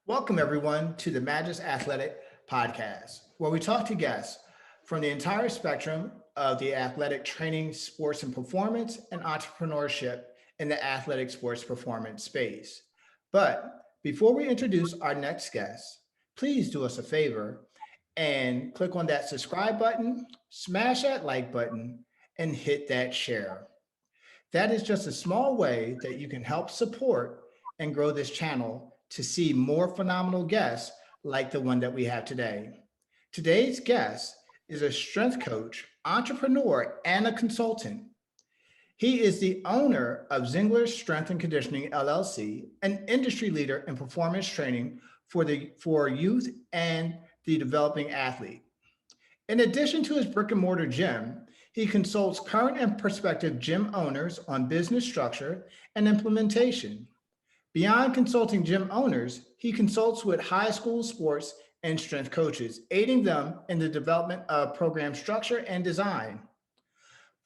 Welcome, everyone, to the Magis Athletic Podcast, where we talk to guests from the entire spectrum of the athletic training, sports and performance, and entrepreneurship in the athletic sports performance space. But before we introduce our next guest, please do us a favor and click on that subscribe button, smash that like button, and hit that share. That is just a small way that you can help support and grow this channel to see more phenomenal guests like the one that we have today. Today's guest is a strength coach, entrepreneur, and a consultant. He is the owner of Zingler Strength and Conditioning LLC, an industry leader in performance training for youth and the developing athlete. In addition to his brick and mortar gym, he consults current and prospective gym owners on business structure and implementation. Beyond consulting gym owners, he consults with high school sports and strength coaches, aiding them in the development of program structure and design.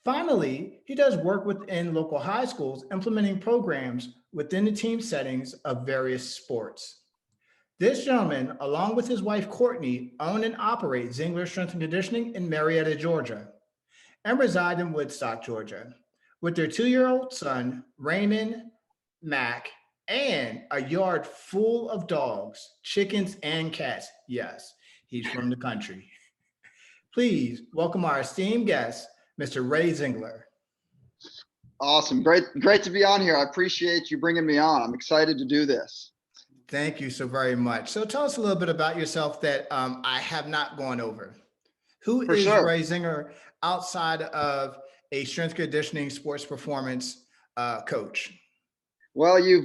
Finally, he does work within local high schools, implementing programs within the team settings of various sports. This gentleman, along with his wife Courtney, own and operate Zingler Strength and Conditioning in Marietta, Georgia, and reside in Woodstock, Georgia, with their 2-year-old son, Raymond Mack, and a yard full of dogs, chickens, and cats. Yes, he's from the country. Please welcome our esteemed guest, Mr. Ray Zingler. Awesome. Great to be on here. I appreciate you bringing me on. I'm excited to do this. Thank you so very much. So tell us a little bit about yourself that I have not gone over. Who For is sure. Ray Zingler outside of a strength conditioning sports performance coach? Well, you've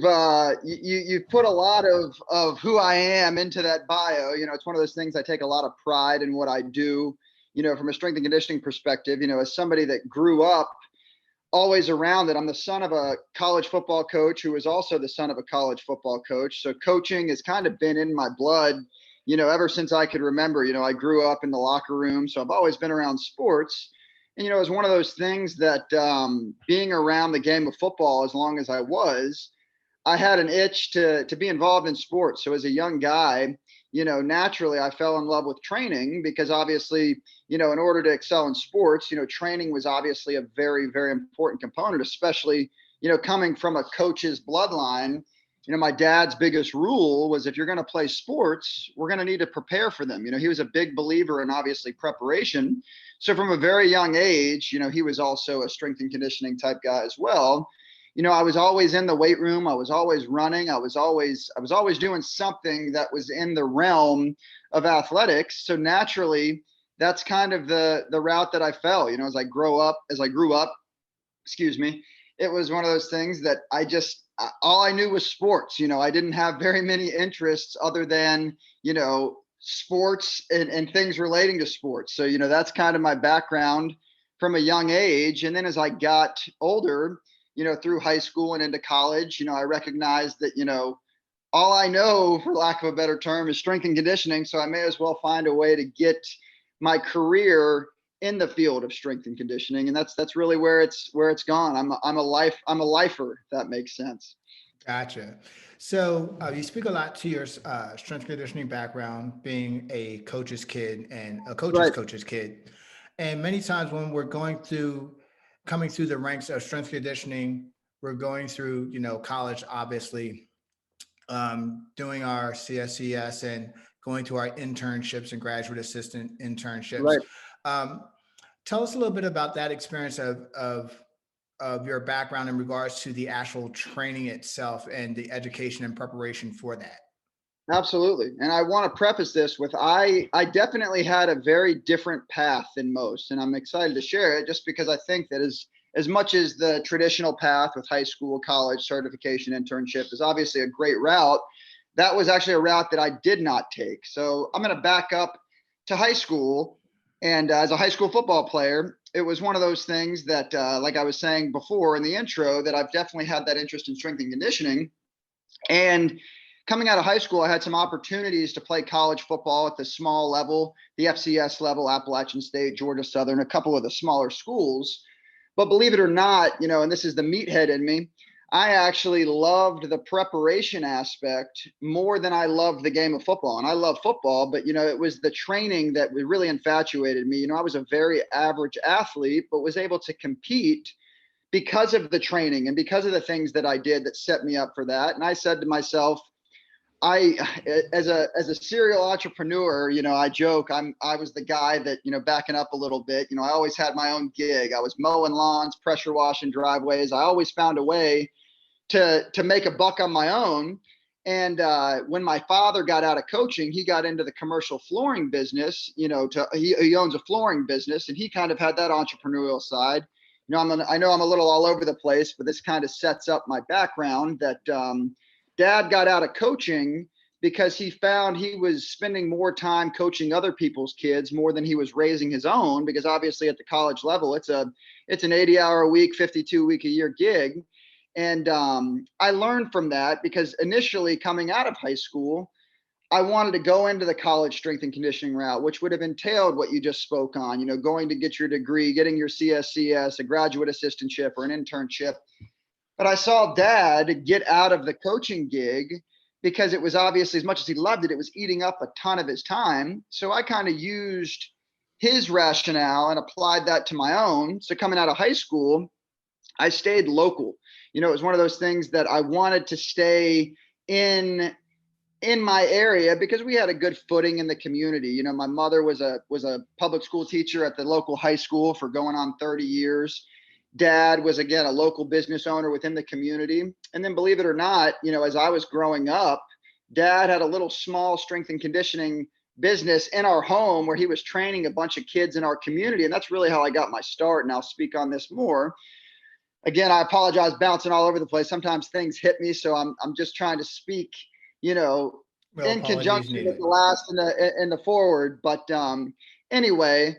put a lot of who I am into that bio. It's one of those things I take a lot of pride in what I do, from a strength and conditioning perspective, as somebody that grew up always around it. I'm the son of a college football coach who was also the son of a college football coach. So coaching has kind of been in my blood, ever since I could remember. I grew up in the locker room, so I've always been around sports. And, it was one of those things that being around the game of football as long as I was, I had an itch to be involved in sports. So as a young guy, naturally I fell in love with training because obviously, in order to excel in sports, training was obviously a very, very important component, especially, coming from a coach's bloodline. My dad's biggest rule was if you're going to play sports, we're going to need to prepare for them. He was a big believer in obviously preparation. So from a very young age, he was also a strength and conditioning type guy as well. I was always in the weight room. I was always running. I was always doing something that was in the realm of athletics. So naturally, that's kind of the route that I fell. As I grew up, excuse me, it was one of those things that all I knew was sports. I didn't have very many interests other than, sports and things relating to sports. So, that's kind of my background from a young age. And then as I got older, through high school and into college, I recognized that, all I know, for lack of a better term, is strength and conditioning. So I may as well find a way to get my career in the field of strength and conditioning. And that's really where it's gone. I'm a lifer, if that makes sense. Gotcha. So you speak a lot to your strength conditioning background, being a coach's kid and a coach's kid. And many times when we're coming through the ranks of strength conditioning, we're going through, college, obviously, doing our CSCS and going to our internships and graduate assistant internships. Right. Tell us a little bit about that experience of your background in regards to the actual training itself and the education and preparation for that. Absolutely. And I want to preface this with I definitely had a very different path than most. And I'm excited to share it just because I think that as much as the traditional path with high school, college, certification, internship is obviously a great route, that was actually a route that I did not take. So I'm going to back up to high school. And as a high school football player, it was one of those things that, like I was saying before in the intro, that I've definitely had that interest in strength and conditioning. And coming out of high school, I had some opportunities to play college football at the small level, the FCS level, Appalachian State, Georgia Southern, a couple of the smaller schools. But believe it or not, and this is the meathead in me, I actually loved the preparation aspect more than I loved the game of football. And I love football, but it was the training that really infatuated me. I was a very average athlete, but was able to compete because of the training and because of the things that I did that set me up for that. And I said to myself, as a serial entrepreneur, I joke, I was the guy that, backing up a little bit, I always had my own gig. I was mowing lawns, pressure washing driveways. I always found a way to make a buck on my own. And when my father got out of coaching, he got into the commercial flooring business. He owns a flooring business, and he kind of had that entrepreneurial side. I know I'm a little all over the place, but this kind of sets up my background that Dad got out of coaching because he found he was spending more time coaching other people's kids more than he was raising his own, because obviously at the college level, it's an 80-hour a week, 52-week a year gig. And I learned from that because initially coming out of high school, I wanted to go into the college strength and conditioning route, which would have entailed what you just spoke on, going to get your degree, getting your CSCS, a graduate assistantship or an internship. But I saw Dad get out of the coaching gig because it was obviously, as much as he loved it, it was eating up a ton of his time. So I kind of used his rationale and applied that to my own. So coming out of high school, I stayed local. It was one of those things that I wanted to stay in my area because we had a good footing in the community. My mother was a public school teacher at the local high school for going on 30 years. Dad was, again, a local business owner within the community. And then, believe it or not, as I was growing up, Dad had a little small strength and conditioning business in our home where he was training a bunch of kids in our community. And that's really how I got my start. And I'll speak on this more. Again, I apologize, bouncing all over the place. Sometimes things hit me. So I'm just trying to speak, in conjunction with the last and the forward. But anyway,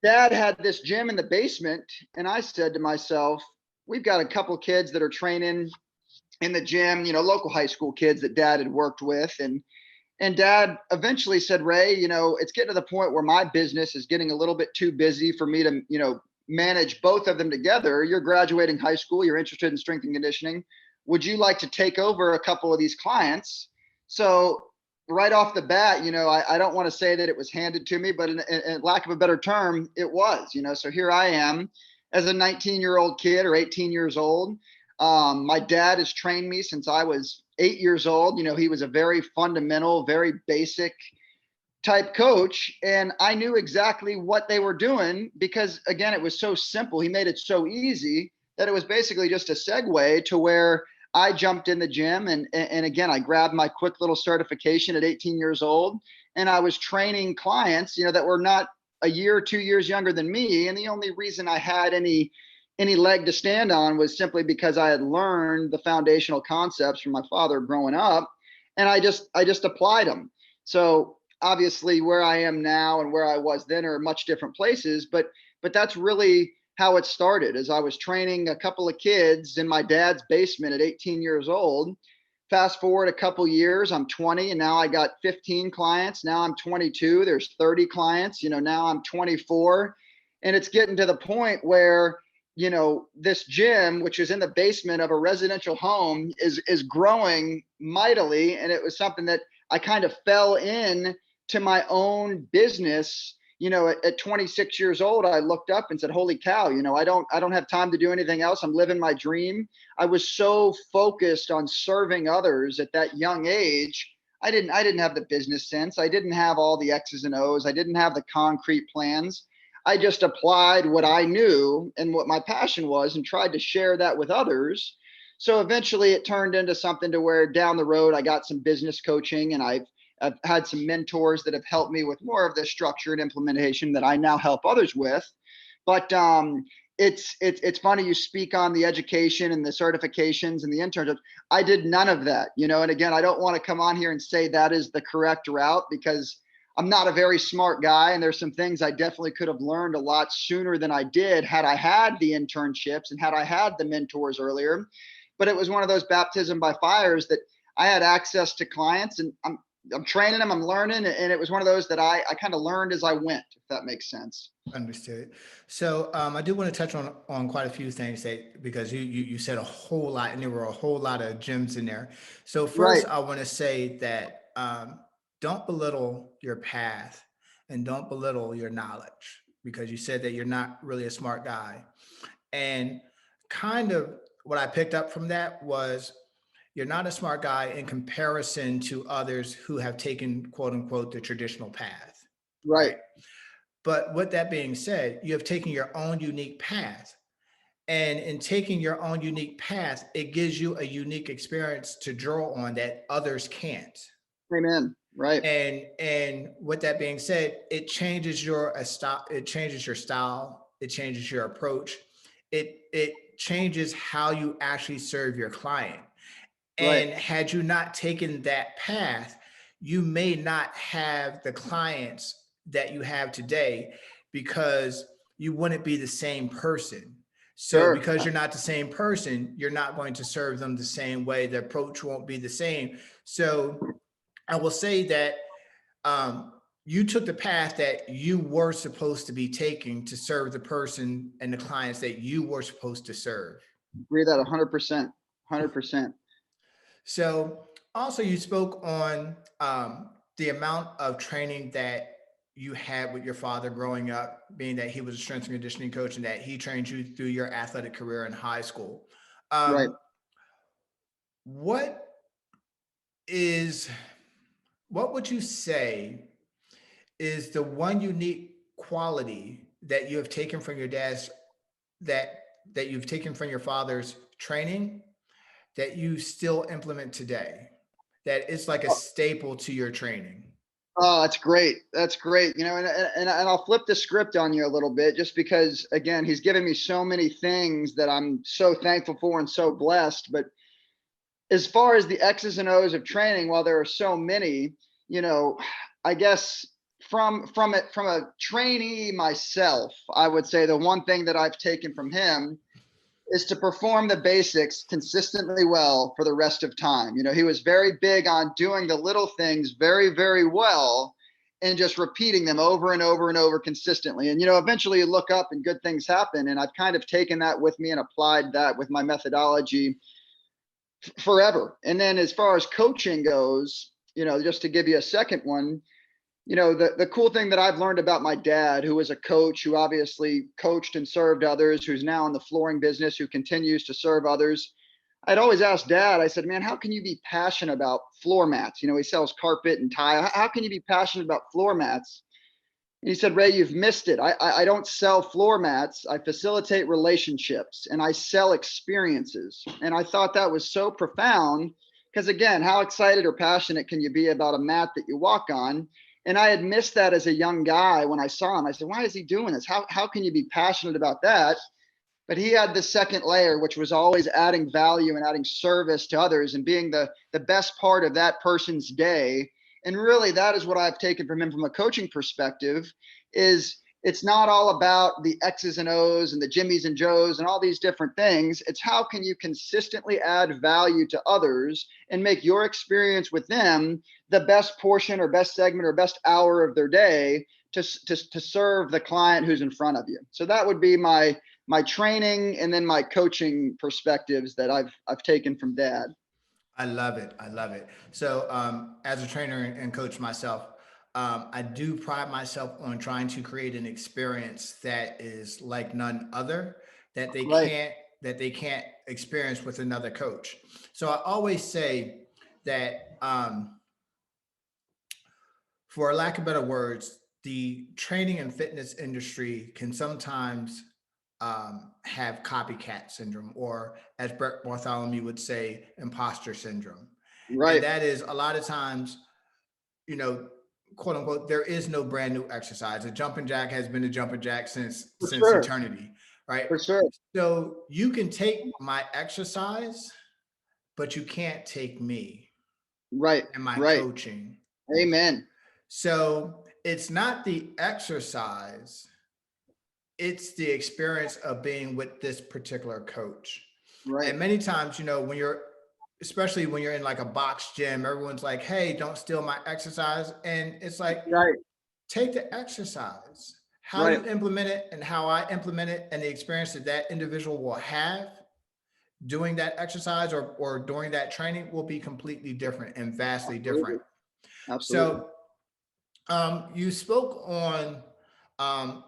Dad had this gym in the basement. And I said to myself, we've got a couple of kids that are training in the gym, local high school kids that Dad had worked with. And Dad eventually said, Ray, it's getting to the point where my business is getting a little bit too busy for me to, manage both of them together. You're graduating high school. You're interested in strength and conditioning. Would you like to take over a couple of these clients? So right off the bat, I don't want to say that it was handed to me, but in lack of a better term, it was, so here I am as a 19-year-old kid or 18 years old. My dad has trained me since I was 8 years old. He was a very fundamental, very basic type coach. And I knew exactly what they were doing because, again, it was so simple. He made it so easy that it was basically just a segue to where I jumped in the gym. And again, I grabbed my quick little certification at 18 years old. And I was training clients, that were not a year or 2 years younger than me. And the only reason I had any leg to stand on was simply because I had learned the foundational concepts from my father growing up. And I just applied them. So obviously where I am now and where I was then are much different places, but that's really how it started. As I was training a couple of kids in my dad's basement at 18 years old. Fast forward a couple years, I'm 20 and now I got 15 clients. Now I'm 22, there's 30 clients, now I'm 24. And it's getting to the point where, this gym, which is in the basement of a residential home, is growing mightily. And it was something that I kind of fell in to my own business. At 26 years old, I looked up and said, holy cow, I don't have time to do anything else. I'm living my dream. I was so focused on serving others at that young age. I didn't have the business sense. I didn't have all the X's and O's. I didn't have the concrete plans. I just applied what I knew and what my passion was and tried to share that with others. So eventually it turned into something to where down the road, I got some business coaching and I've had some mentors that have helped me with more of the structure and implementation that I now help others with. But it's funny you speak on the education and the certifications and the internships. I did none of that, and again, I don't want to come on here and say that is the correct route because I'm not a very smart guy. And there's some things I definitely could have learned a lot sooner than I did had I had the internships and had I had the mentors earlier. But it was one of those baptism by fires that I had access to clients. And I'm training them, I'm learning. And it was one of those that I kind of learned as I went, if that makes sense. Understood. So I do want to touch on quite a few things that, because you said a whole lot and there were a whole lot of gems in there. So Right. first, I want to say that don't belittle your path and don't belittle your knowledge, because you said that you're not really a smart guy. And kind of what I picked up from that was you're not a smart guy in comparison to others who have taken, quote unquote, the traditional path, Right. right? But with that being said, you have taken your own unique path. And in taking your own unique path, it gives you a unique experience to draw on that others can't. Amen. Right. And with that being said, it changes your style, it changes your style, it changes your approach, it changes how you actually serve your client. Right. And had you not taken that path, you may not have the clients that you have today, because you wouldn't be the same person. So Sure. because you're not the same person, you're not going to serve them the same way. The approach won't be the same. So I will say that um, you took the path that you were supposed to be taking to serve the person and the clients that you were supposed to serve. Agree that 100%. 100%. So also you spoke on the amount of training that you had with your father growing up, being that he was a strength and conditioning coach and that he trained you through your athletic career in high school. Right. Um, what is, what would you say is the one unique quality that you have taken from your dad's, that that you've taken from your father's training that you still implement today, that it's like a staple to your training? Oh, that's great. That's great. And I'll flip the script on you a little bit, just because, again, he's given me so many things that I'm so thankful for and so blessed. But as far as the X's and O's of training, while there are so many, you know, I guess from a trainee myself, I would say the one thing that I've taken from him is to perform the basics consistently well for the rest of time. He was very big on doing the little things very, very well and just repeating them over and over and over consistently. And, eventually you look up and good things happen. And I've kind of taken that with me and applied that with my methodology forever. And then as far as coaching goes, just to give you a second one, the cool thing that I've learned about my dad, who was a coach, who obviously coached and served others, who's now in the flooring business, who continues to serve others. I'd always ask Dad, I said, man, how can you be passionate about floor mats? He sells carpet and tile. How can you be passionate about floor mats? And he said, Ray, you've missed it. I don't sell floor mats. I facilitate relationships and I sell experiences. And I thought that was so profound because, again, how excited or passionate can you be about a mat that you walk on? And I had missed that as a young guy when I saw him. I said, why is he doing this? How can you be passionate about that? But he had the second layer, which was always adding value and adding service to others and being the best part of that person's day. And really, that is what I've taken from him from a coaching perspective, is it's not all about the X's and O's and the Jimmys and Joes and all these different things. It's how can you consistently add value to others and make your experience with them the best portion or best segment or best hour of their day to serve the client who's in front of you. So that would be my training and then my coaching perspectives that I've taken from Dad. I love it. I love it. So, as a trainer and coach myself, I do pride myself on trying to create an experience that is like none other, that they Right. can't that they can't experience with another coach. So I always say that, for lack of better words, the training and fitness industry can sometimes have copycat syndrome, or as Brett Bartholomew would say, imposter syndrome. And Right. that is a lot of times, you know, quote unquote, there is no brand new exercise. A jumping jack has been a jumping jack For since sure. eternity, right? For sure. So you can take my exercise, but you can't take me Right. and my Right. coaching. Amen. So it's not the exercise, it's the experience of being with this particular coach. Right. And many times, when you're especially when you're in like a box gym, everyone's like, hey, don't steal my exercise. And it's like, Right. take the exercise. How Right. you implement it and how I implement it and the experience that that individual will have doing that exercise or during that training will be completely different and vastly Absolutely. different. Absolutely. So you spoke on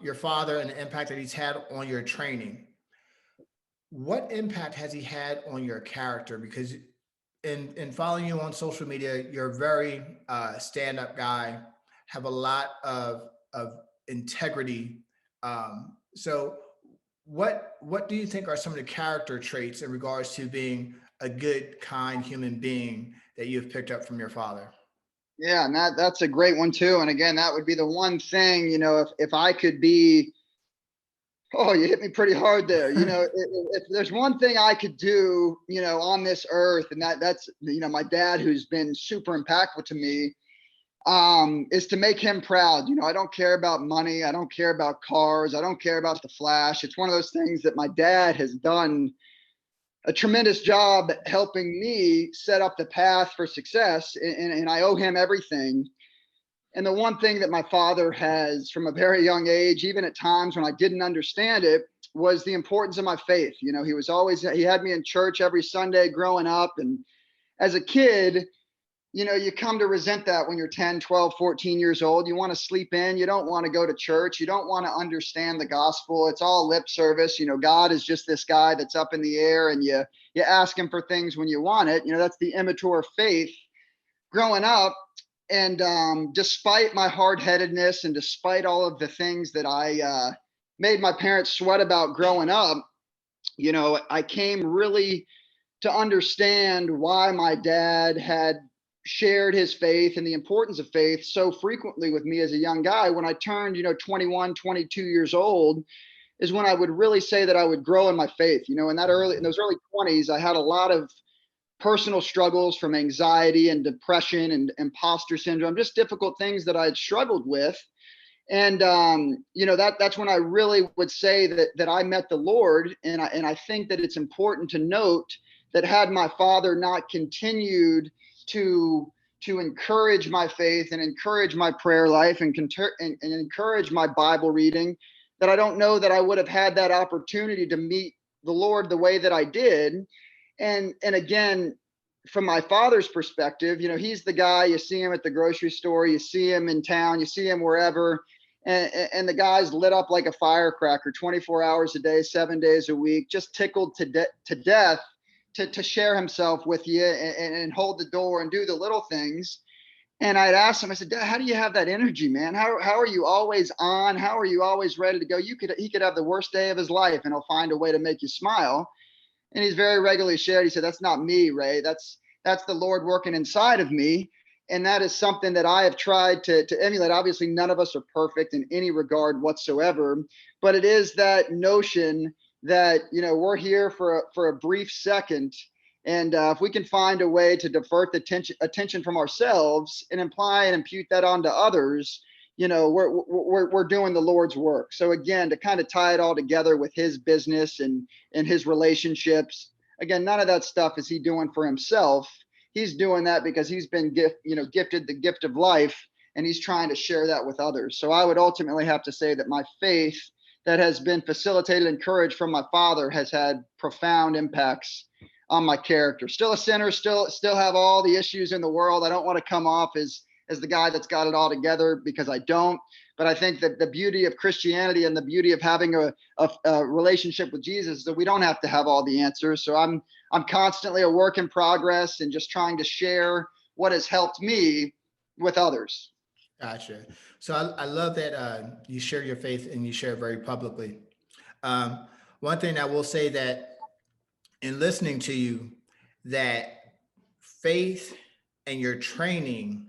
your father and the impact that he's had on your training. What impact has he had on your character? Because in following you on social media, you're a very stand-up guy, have a lot of integrity. So what do you think are some of the character traits in regards to being a good, kind human being that you've picked up from your father? Yeah, and that's a great one too. And again, that would be the one thing, if I could be, oh, you hit me pretty hard there. If there's one thing I could do, on this earth, and that's my dad, who's been super impactful to me, is to make him proud. I don't care about money. I don't care about cars. I don't care about the flash. It's one of those things that my dad has done a tremendous job helping me set up the path for success. And I owe him everything. And the one thing that my father has from a very young age, even at times when I didn't understand it, was the importance of my faith. He had me in church every Sunday growing up. And as a kid, you come to resent that when you're 10, 12, 14 years old. You want to sleep in. You don't want to go to church. You don't want to understand the gospel. It's all lip service. God is just this guy that's up in the air, and you ask him for things when you want it. That's the immature faith growing up. And despite my hard-headedness and despite all of the things that I made my parents sweat about growing up, I came really to understand why my dad had shared his faith and the importance of faith so frequently with me as a young guy. When I turned, 21, 22 years old, is when I would really say that I would grow in my faith. In those early 20s, I had a lot of personal struggles, from anxiety and depression and imposter syndrome, just difficult things that I had struggled with. And that's when I really would say that I met the Lord. And I think that it's important to note that had my father not continued to encourage my faith and encourage my prayer life and encourage my Bible reading, that I don't know that I would have had that opportunity to meet the Lord the way that I did. And again, from my father's perspective, he's the guy, you see him at the grocery store, you see him in town, you see him wherever, and the guy's lit up like a firecracker 24 hours a day, 7 days a week, just tickled to death to share himself with you and hold the door and do the little things. And I'd asked him, I said, Dad, how do you have that energy, man? How are you always on? How are you always ready to go? He could have the worst day of his life and he'll find a way to make you smile. And he's very regularly shared. He said, that's not me, Ray. That's the Lord working inside of me. And that is something that I have tried to emulate. Obviously, none of us are perfect in any regard whatsoever, but it is that notion that, we're here for a brief second. And if we can find a way to divert the attention from ourselves and imply and impute that onto others, we're doing the Lord's work. So again, to kind of tie it all together with his business and his relationships, again, none of that stuff is he doing for himself. He's doing that because he's been gifted the gift of life, and he's trying to share that with others. So I would ultimately have to say that my faith that has been facilitated and encouraged from my father has had profound impacts on my character. Still a sinner, still have all the issues in the world. I don't want to come off as the guy that's got it all together, because I don't. But I think that the beauty of Christianity and the beauty of having a relationship with Jesus is that we don't have to have all the answers. So I'm constantly a work in progress and just trying to share what has helped me with others. Gotcha. So I love that you share your faith and you share it very publicly. One thing I will say that in listening to you, that faith and your training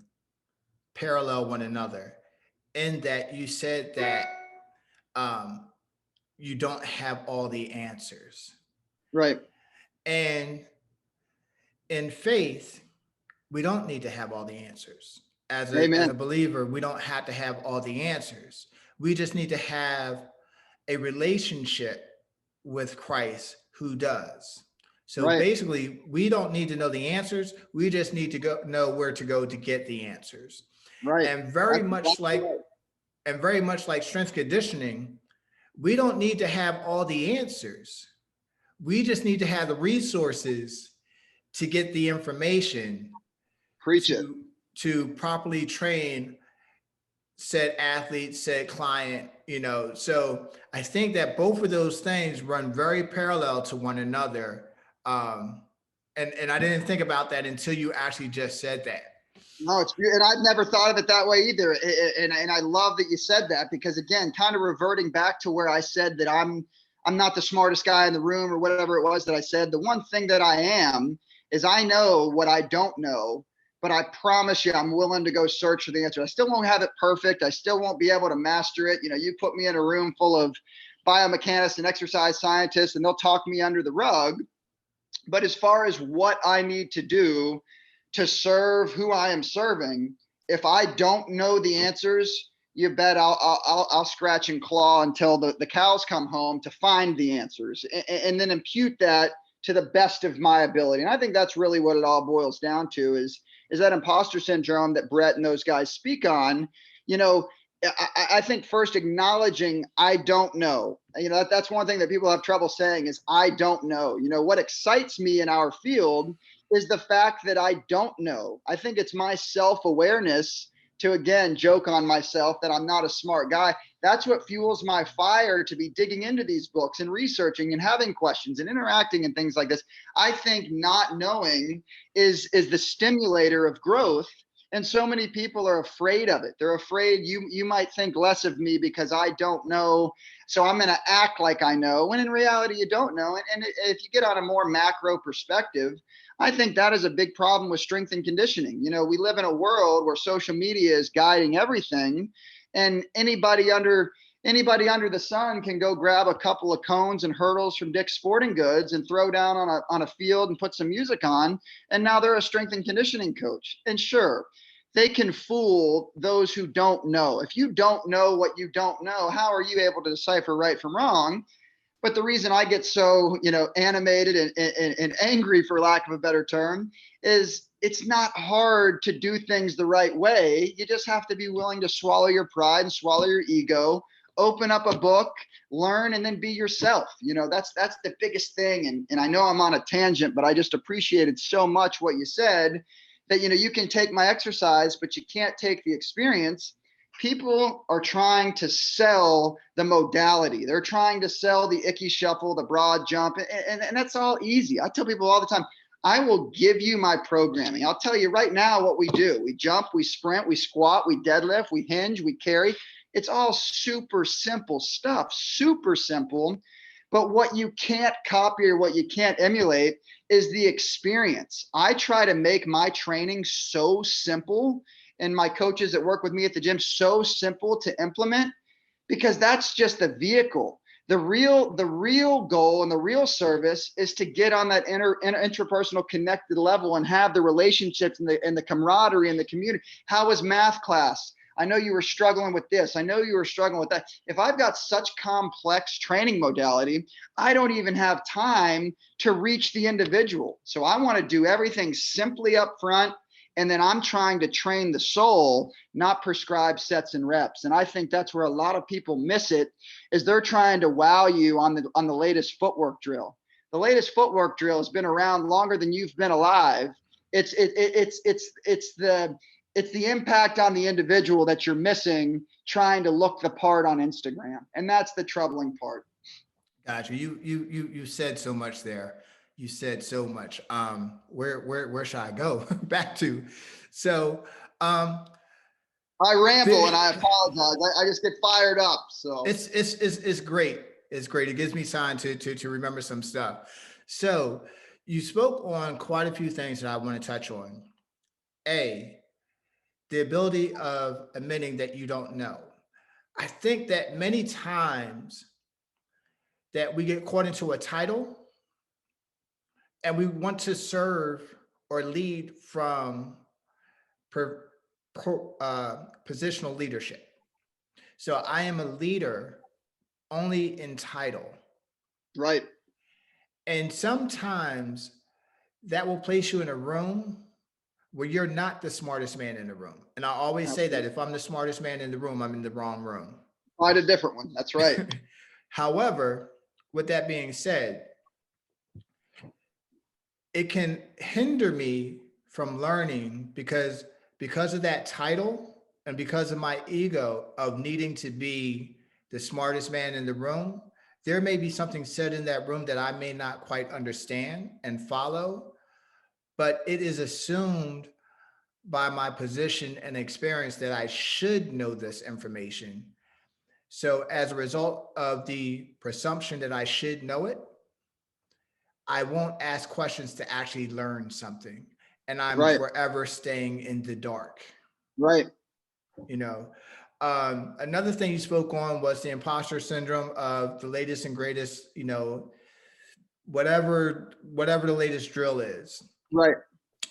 parallel one another, in that you said that um, you don't have all the answers. Right. And in faith, we don't need to have all the answers. As a Amen. believer, we don't have to have all the answers. We just need to have a relationship with Christ who does. So Right. basically, we don't need to know the answers. We just need to know where to go to get the answers. Right. And very That's much exactly like right. strength conditioning, we don't need to have all the answers. We just need to have the resources to get the information Preach it. to properly train said athlete, said client, So I think that both of those things run very parallel to one another. And I didn't think about that until you actually just said that. No, and I've never thought of it that way either. And I love that you said that, because again, kind of reverting back to where I said that I'm not the smartest guy in the room or whatever it was that I said. The one thing that I am is I know what I don't know, but I promise you I'm willing to go search for the answer. I still won't have it perfect. I still won't be able to master it. You put me in a room full of biomechanists and exercise scientists and they'll talk me under the rug. But as far as what I need to do to serve who I am serving, if I don't know the answers, you bet I'll scratch and claw until the cows come home to find the answers, and then impute that to the best of my ability. And I think that's really what it all boils down to is that imposter syndrome that Brett and those guys speak on. I think first acknowledging I don't know. That's one thing that people have trouble saying is I don't know. What excites me in our field is the fact that I don't know. I think it's my self-awareness to, again, joke on myself that I'm not a smart guy. That's what fuels my fire to be digging into these books and researching and having questions and interacting and things like this. I think not knowing is the stimulator of growth. And so many people are afraid of it. They're afraid you might think less of me because I don't know. So I'm going to act like I know, when in reality, you don't know. And if you get on a more macro perspective, I think that is a big problem with strength and conditioning. We live in a world where social media is guiding everything, and anybody under the sun can go grab a couple of cones and hurdles from Dick's Sporting Goods and throw down on a field and put some music on. And now they're a strength and conditioning coach. And sure, they can fool those who don't know. If you don't know what you don't know, how are you able to decipher right from wrong? But the reason I get so, animated and angry, for lack of a better term, is it's not hard to do things the right way. You just have to be willing to swallow your pride and swallow your ego, open up a book, learn, and then be yourself. That's the biggest thing. And I know I'm on a tangent, but I just appreciated so much what you said, that, you can take my exercise, but you can't take the experience. People are trying to sell the modality. They're trying to sell the icky shuffle, the broad jump, and that's all easy. I tell people all the time, I will give you my programming. I'll tell you right now what we do. We jump, we sprint, we squat, we deadlift, we hinge, we carry. It's all super simple stuff, super simple. But what you can't copy or what you can't emulate is the experience. I try to make my training so simple, and my coaches that work with me at the gym so simple to implement, because that's just the vehicle. The real goal and the real service is to get on that interpersonal connected level and have the relationships and the camaraderie and the community. How was math class? I know you were struggling with this. I know you were struggling with that. If I've got such complex training modality, I don't even have time to reach the individual. So I want to do everything simply up front. And then I'm trying to train the soul, not prescribe sets and reps. And I think that's where a lot of people miss it, is they're trying to wow you on the latest footwork drill. The latest footwork drill has been around longer than you've been alive. It's the impact on the individual that you're missing, trying to look the part on Instagram. And that's the troubling part. Gotcha. You said so much there. You said so much. Where should I go back to? So, I ramble and the, I apologize. I just get fired up. So it's great. It's great. It gives me time to remember some stuff. So you spoke on quite a few things that I want to touch on. A, the ability of admitting that you don't know. I think that many times that we get caught into a title and we want to serve or lead from positional leadership. So I am a leader only in title. right. And sometimes that will place you in a room where you're not the smartest man in the room. And I always say that if I'm the smartest man in the room, I'm in the wrong room. Find a different one. That's right. However, with that being said, it can hinder me from learning because of that title and because of my ego of needing to be the smartest man in the room. There may be something said in that room that I may not quite understand and follow, but it is assumed by my position and experience that I should know this information. So as a result of the presumption that I should know it, I won't ask questions to actually learn something. And I'm Right. forever staying in the dark. Right. You know, another thing you spoke on was the imposter syndrome of the latest and greatest, whatever the latest drill is. Right.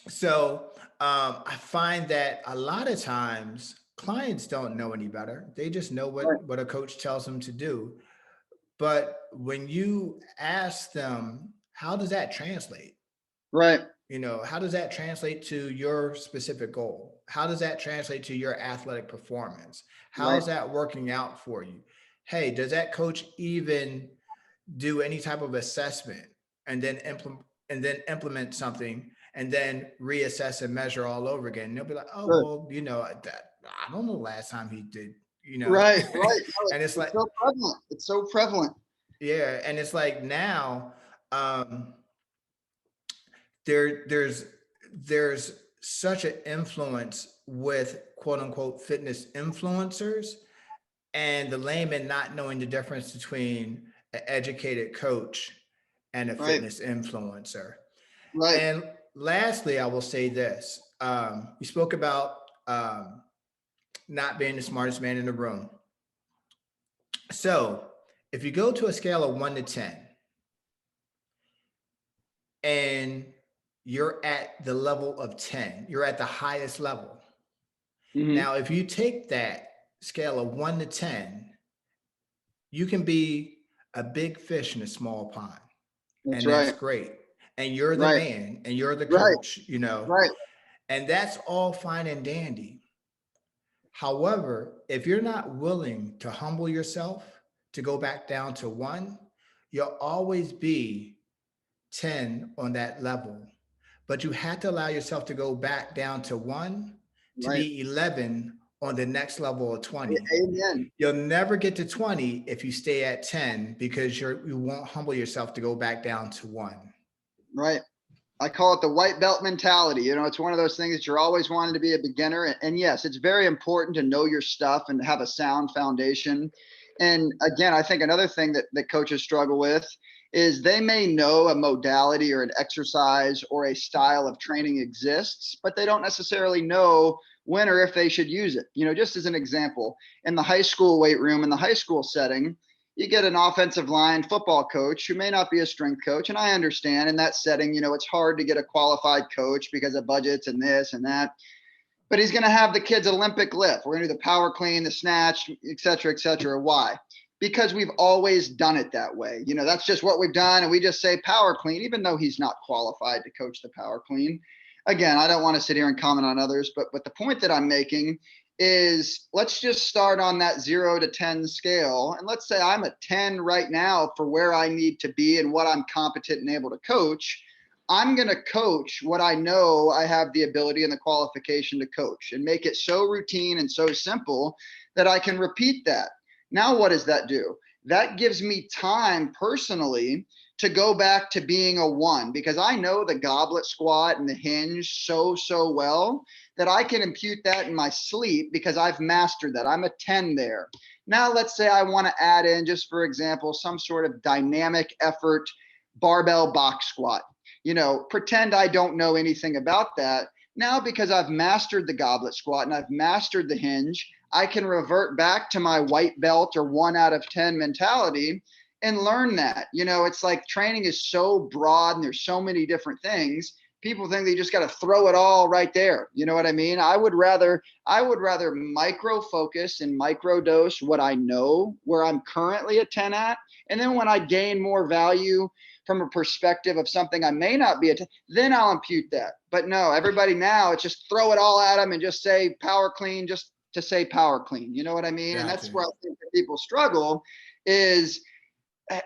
So I find that a lot of times clients don't know any better. They just know Right. what a coach tells them to do. But when you ask them, how does that translate? Right. How does that translate to your specific goal? How does that translate to your athletic performance? How Right. is that working out for you? Hey, does that coach even do any type of assessment and then implement something and then reassess and measure all over again? And they'll be like, oh, Good. well, that I don't know the last time he did, Right. Right. No, and it's it's like, so prevalent. It's so prevalent. yeah, and it's like now, um, there there's such an influence with quote unquote fitness influencers and the layman not knowing the difference between an educated coach and a Right. fitness influencer. Right. And lastly, I will say this. You spoke about not being the smartest man in the room. So if you go to a scale of 1 to 10 and you're at the level of 10, you're at the highest level. Mm-hmm. Now, if you take that scale of 1 to 10, you can be a big fish in a small pond, That's and that's right. great. And you're the Right. man and you're the Right. coach, Right. and that's all fine and dandy. However, if you're not willing to humble yourself to go back down to 1, you'll always be 10 on that level. But you have to allow yourself to go back down to 1 to Right. be 11 on the next level of 20. Amen. You'll never get to 20 if you stay at 10 because you won't humble yourself to go back down to 1. Right. I call it the white belt mentality. It's one of those things that you're always wanting to be a beginner. And yes, it's very important to know your stuff and have a sound foundation. And again, I think another thing that coaches struggle with is they may know a modality or an exercise or a style of training exists, but they don't necessarily know when or if they should use it. Just as an example, in the high school weight room, in the high school setting, you get an offensive line football coach who may not be a strength coach. And I understand in that setting, it's hard to get a qualified coach because of budgets and this and that. But he's going to have the kids Olympic lift. We're going to do the power clean, the snatch, et cetera, et cetera. Why? Because we've always done it that way. That's just what we've done. And we just say power clean, even though he's not qualified to coach the power clean. Again, I don't want to sit here and comment on others, but the point that I'm making is let's just start on that 0 to 10 scale. And let's say I'm a 10 right now for where I need to be and what I'm competent and able to coach. I'm going to coach what I know I have the ability and the qualification to coach and make it so routine and so simple that I can repeat that. Now, what does that do? That gives me time personally to go back to being a 1 because I know the goblet squat and the hinge so well that I can impute that in my sleep because I've mastered that. I'm a 10 there. Now, let's say I want to add in, just for example, some sort of dynamic effort barbell box squat. Pretend I don't know anything about that. Now, because I've mastered the goblet squat and I've mastered the hinge, I can revert back to my white belt or 1 out of 10 mentality and learn that. It's like training is so broad and there's so many different things. People think they just got to throw it all right there. You know what I mean? I would rather micro focus and micro dose what I know where I'm currently a 10 at. And then when I gain more value from a perspective of something I may not be, then I'll impute that. But no, everybody now, it's just throw it all at them and just say power clean, just to say power clean. You know what I mean? And that's where I think that people struggle is,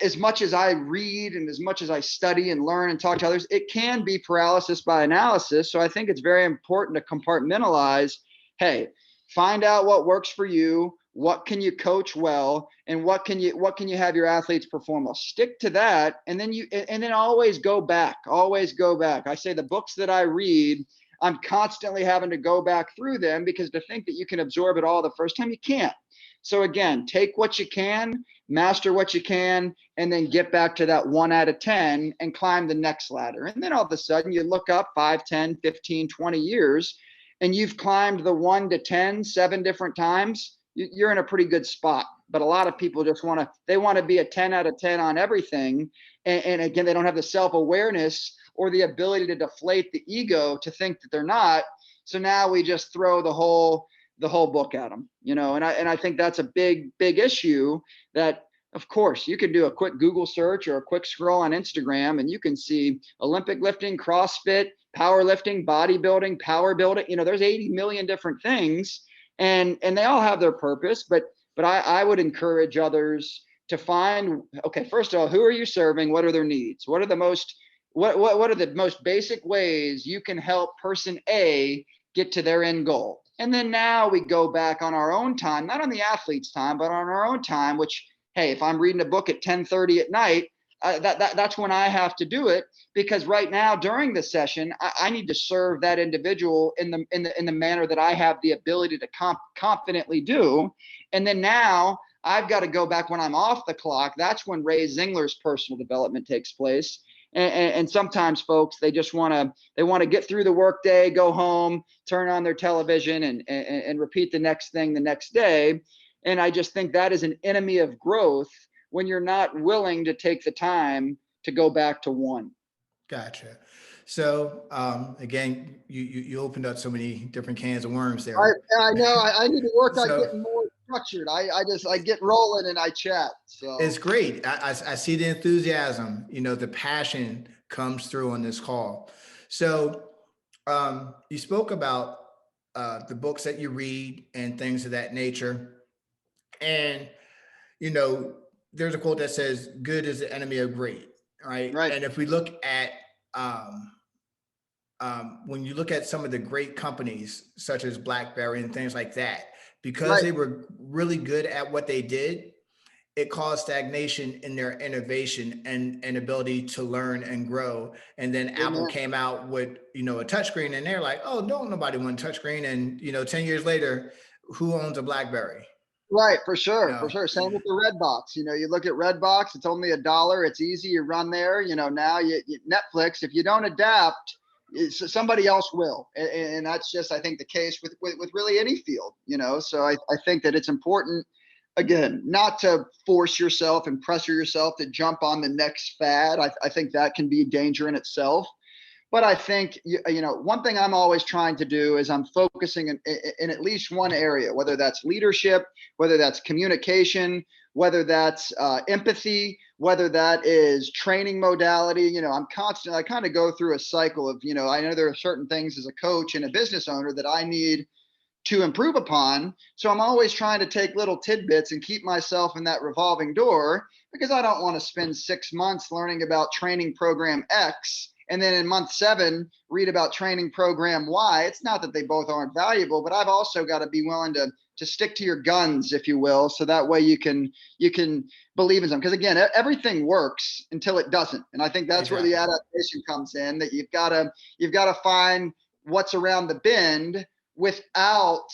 as much as I read and as much as I study and learn and talk to others, it can be paralysis by analysis. So I think it's very important to compartmentalize. Hey, find out what works for you. What can you coach well, and what can you have your athletes perform well? Stick to that, and then always go back. Always go back. I say the books that I read, I'm constantly having to go back through them, because to think that you can absorb it all the first time, you can't. So again, take what you can, master what you can, and then get back to that 1 out of 10 and climb the next ladder. And then all of a sudden you look up 5, 10, 15, 20 years, and you've climbed the 1 to 10, 7 different times. You're in a pretty good spot. But a lot of people just want to be a 10 out of 10 on everything. And again, they don't have the self-awareness or the ability to deflate the ego to think that they're not. So now we just throw the whole book at them, and I think that's a big issue. That, of course, you can do a quick Google search or a quick scroll on Instagram, and you can see Olympic lifting, CrossFit, powerlifting, bodybuilding, power building. There's 80 million different things, and they all have their purpose. But I would encourage others to find, okay, first of all, who are you serving? What are their needs? What are the most basic ways you can help person A get to their end goal? And then now we go back on our own time, not on the athlete's time, but on our own time, which, hey, if I'm reading a book at 10:30 at night, that's when I have to do it, because right now during the session, I need to serve that individual in the manner that I have the ability to confidently do. And then now I've got to go back when I'm off the clock. That's when Ray Zingler's personal development takes place. And sometimes folks, they just want to get through the workday, go home, turn on their television, and repeat the next thing the next day. And I just think that is an enemy of growth, when you're not willing to take the time to go back to one. Gotcha. So again, you opened up so many different cans of worms there. I know. I need to work on getting more structured. I get rolling and I chat. So it's great. I see the enthusiasm. The passion comes through on this call. So you spoke about the books that you read and things of that nature, and there's a quote that says, "Good is the enemy of great." Right. And if we look at when you look at some of the great companies such as BlackBerry and things like that, because they were really good at what they did, it caused stagnation in their innovation and ability to learn and grow. And then Apple came out with, a touchscreen, and they're like, oh, no, nobody wants a touchscreen. And, 10 years later, who owns a BlackBerry? Right, for sure, for sure. Same with the Redbox. You look at Redbox, it's only $1. It's easy. You run there. Now you Netflix. If you don't adapt, somebody else will, and that's just, I think, the case with really any field. So I think that it's important, again, not to force yourself and pressure yourself to jump on the next fad. I think that can be a danger in itself. But I think, one thing I'm always trying to do is I'm focusing in at least one area, whether that's leadership, whether that's communication, whether that's empathy, whether that is training modality. I kind of go through a cycle of, I know there are certain things as a coach and a business owner that I need to improve upon. So I'm always trying to take little tidbits and keep myself in that revolving door, because I don't want to spend 6 months learning about training program X, and then in month 7, read about training program Y. It's not that they both aren't valuable, but I've also got to be willing to stick to your guns, if you will. So that way you can believe in them. Because again, everything works until it doesn't. And I think that's where the adaptation comes in, that you've got to find what's around the bend without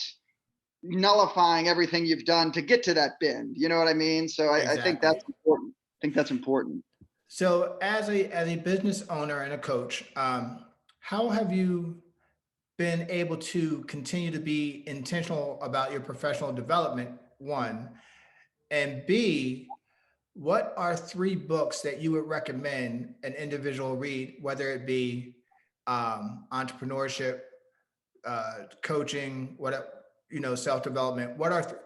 nullifying everything you've done to get to that bend. You know what I mean? So I think that's important. So as a business owner and a coach, how have you been able to continue to be intentional about your professional development, one, and B, what are 3 books that you would recommend an individual read, whether it be entrepreneurship, coaching, whatever, self-development?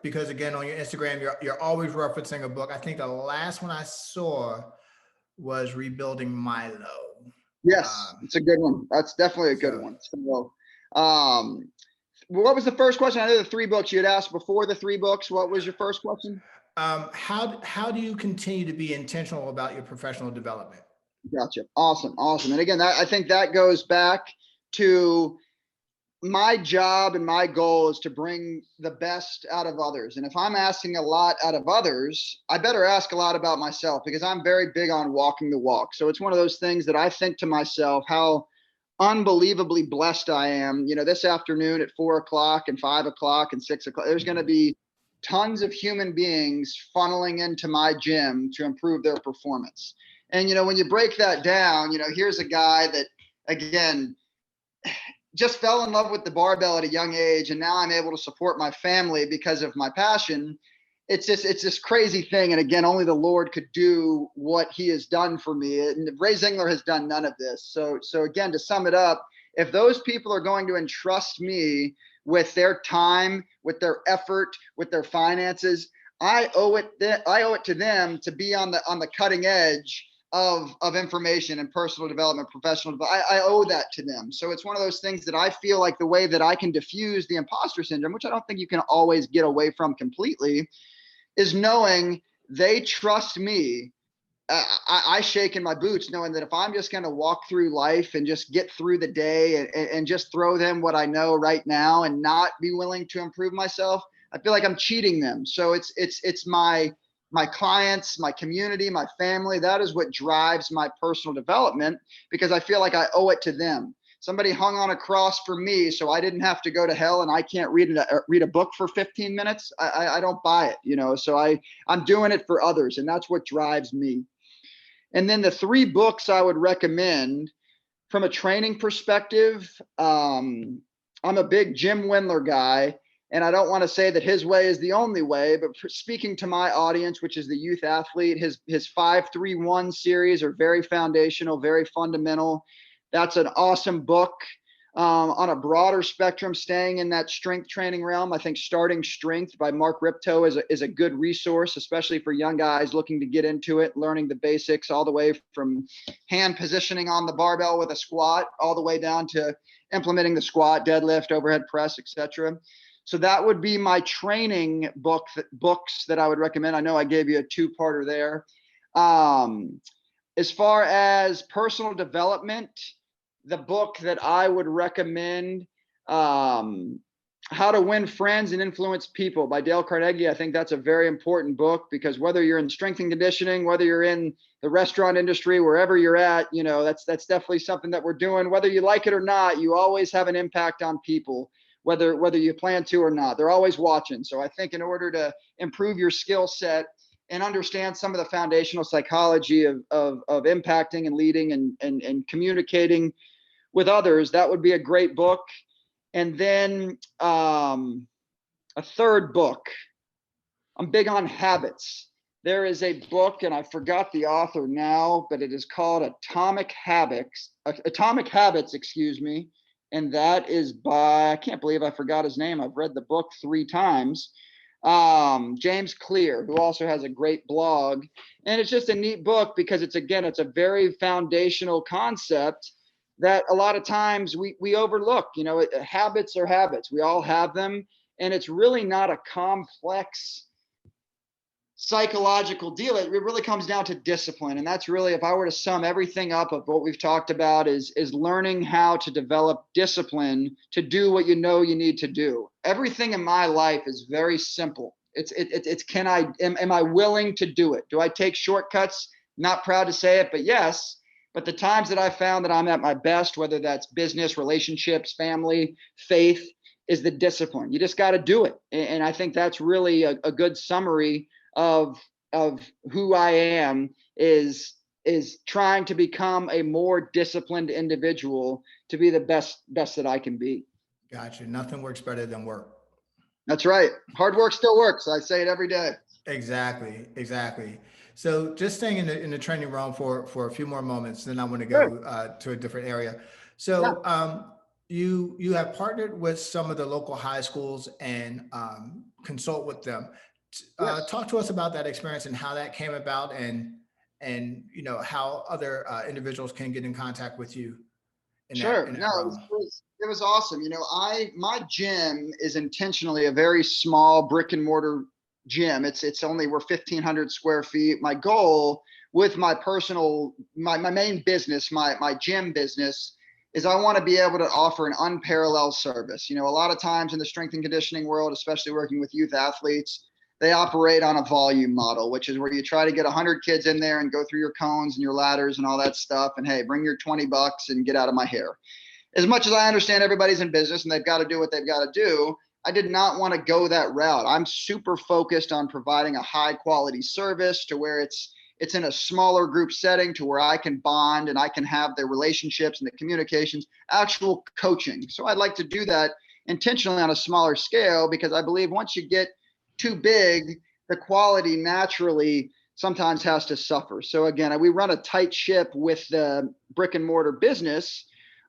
Because again, on your Instagram, you're always referencing a book. I think the last one I saw was rebuilding Milo. Yes, it's a good one. That's definitely a good one. So, what was the first question? I know the 3 books you had asked before the 3 books. What was your first question? How do you continue to be intentional about your professional development? Gotcha. Awesome. And again, I think that goes back to my job, and my goal is to bring the best out of others. And if I'm asking a lot out of others, I better ask a lot about myself, because I'm very big on walking the walk. So it's one of those things that I think to myself, how unbelievably blessed I am. This afternoon at 4 o'clock and 5 o'clock and 6 o'clock, there's going to be tons of human beings funneling into my gym to improve their performance. And, when you break that down, here's a guy that, again, just fell in love with the barbell at a young age. And now I'm able to support my family because of my passion. It's this crazy thing. And again, only the Lord could do what he has done for me. And Ray Zingler has done none of this. So again, to sum it up, if those people are going to entrust me with their time, with their effort, with their finances, I owe it to them to be on the cutting edge of information and personal development, professional development. I owe that to them. So it's one of those things that I feel like the way that I can diffuse the imposter syndrome, which I don't think you can always get away from completely, is knowing they trust me. I shake in my boots knowing that if I'm just going to walk through life and just get through the day and just throw them what I know right now and not be willing to improve myself, I feel like I'm cheating them. So it's my clients, my community, my family. That is what drives my personal development, because I feel like I owe it to them. Somebody hung on a cross for me, so I didn't have to go to hell, and I can't read a book for 15 minutes. I don't buy it, so I'm doing it for others, and that's what drives me. And then the 3 books I would recommend from a training perspective, I'm a big Jim Wendler guy. And I don't want to say that his way is the only way, but speaking to my audience, which is the youth athlete, his 5-3-1 series are very foundational, very fundamental. That's an awesome book. On a broader spectrum, staying in that strength training realm, I think Starting Strength by Mark Ripto is a good resource, especially for young guys looking to get into it, learning the basics all the way from hand positioning on the barbell with a squat, all the way down to implementing the squat, deadlift, overhead press, etc. So that would be my training books that I would recommend. I know I gave you a 2-parter there. As far as personal development, the book that I would recommend, How to Win Friends and Influence People by Dale Carnegie. I think that's a very important book, because whether you're in strength and conditioning, whether you're in the restaurant industry, wherever you're at, that's definitely something that we're doing. Whether you like it or not, you always have an impact on people. Whether you plan to or not, they're always watching. So I think in order to improve your skill set and understand some of the foundational psychology of impacting and leading and communicating with others, that would be a great book. And then a 3rd book, I'm big on habits. There is a book, and I forgot the author now, but it is called Atomic Habits, excuse me. And that is by, I can't believe I forgot his name. I've read the book 3 times. James Clear, who also has a great blog. And it's just a neat book, because it's a very foundational concept that a lot of times we overlook. Habits are habits. We all have them. And it's really not a complex psychological deal. It really comes down to discipline. And that's really, if I were to sum everything up of what we've talked about, is learning how to develop discipline to do what you need to do. Everything in my life is very simple. It's am I willing to do it? Do I take shortcuts? Not proud to say it, but yes. But the times that I found that I'm at my best, whether that's business, relationships, family, faith, is the discipline. You just got to do it. And I think that's really a good summary of who I am, is trying to become a more disciplined individual to be the best that I can be. Gotcha. Nothing works better than work. That's right. Hard work still works. I say it every day. Exactly. So just staying in the training realm for a few more moments, then I want to go to a different area. So you have partnered with some of the local high schools and consult with them. Yes. Talk to us about that experience and how that came about, and and how other individuals can get in contact with you Sure. in that No, realm. it was awesome. My gym is intentionally a very small brick and mortar gym. It's only, we're 1,500 square feet. My goal with my main business, my gym business, is I want to be able to offer an unparalleled service. A lot of times in the strength and conditioning world, especially working with youth athletes, they operate on a volume model, which is where you try to get 100 kids in there and go through your cones and your ladders and all that stuff. And hey, bring your $20 and get out of my hair. As much as I understand everybody's in business and they've got to do what they've got to do, I did not want to go that route. I'm super focused on providing a high quality service to where it's in a smaller group setting, to where I can bond and I can have the relationships and the communications, actual coaching. So I'd like to do that intentionally on a smaller scale, because I believe once you get too big, the quality naturally sometimes has to suffer. So again, we run a tight ship with the brick and mortar business,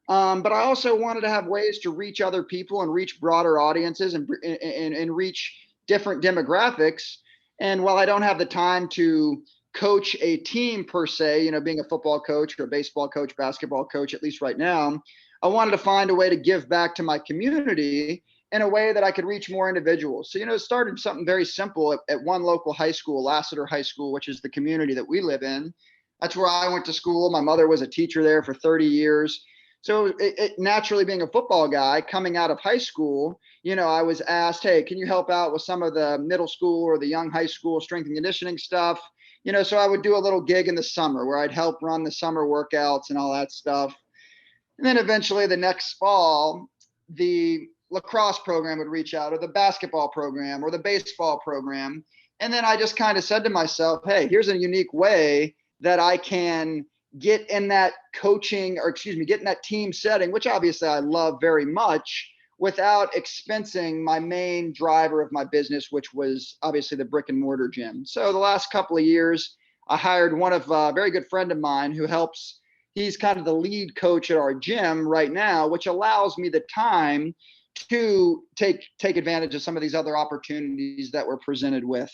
but I also wanted to have ways to reach other people and reach broader audiences and reach different demographics. And while I don't have the time to coach a team per se, being a football coach or a baseball coach, basketball coach, at least right now, I wanted to find a way to give back to my community in a way that I could reach more individuals. So, it started something very simple at one local high school, Lassiter High School, which is the community that we live in. That's where I went to school. My mother was a teacher there for 30 years. So it naturally, being a football guy coming out of high school, I was asked, hey, can you help out with some of the middle school or the young high school strength and conditioning stuff? So I would do a little gig in the summer where I'd help run the summer workouts and all that stuff. And then eventually the next fall, the lacrosse program would reach out, or the basketball program, or the baseball program. And then I just kind of said to myself, hey, here's a unique way that I can get in that coaching, get in that team setting, which obviously I love very much, without expensing my main driver of my business, which was obviously the brick and mortar gym. So the last couple of years, I hired one of a very good friend of mine who helps. He's kind of the lead coach at our gym right now, which allows me the time to take advantage of some of these other opportunities that we're presented with.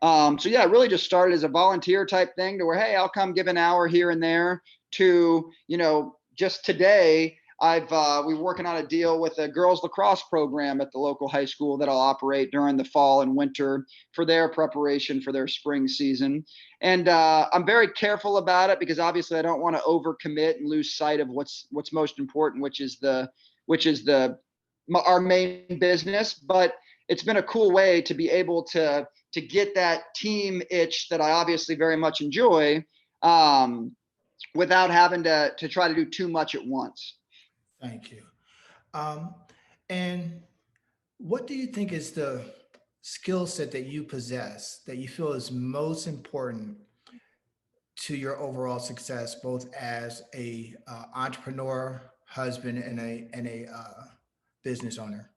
So yeah, it really just started as a volunteer type thing, to where, hey, I'll come give an hour here and there, to, just today, we're working on a deal with a girls lacrosse program at the local high school that'll operate during the fall and winter for their preparation for their spring season. And I'm very careful about it, because obviously I don't want to overcommit and lose sight of what's most important, which is our main business. But it's been a cool way to be able to get that team itch that I obviously very much enjoy, without having to try to do too much at once. Thank you. And what do you think is the skill set that you possess that you feel is most important to your overall success, both as a entrepreneur, husband, and a business owner?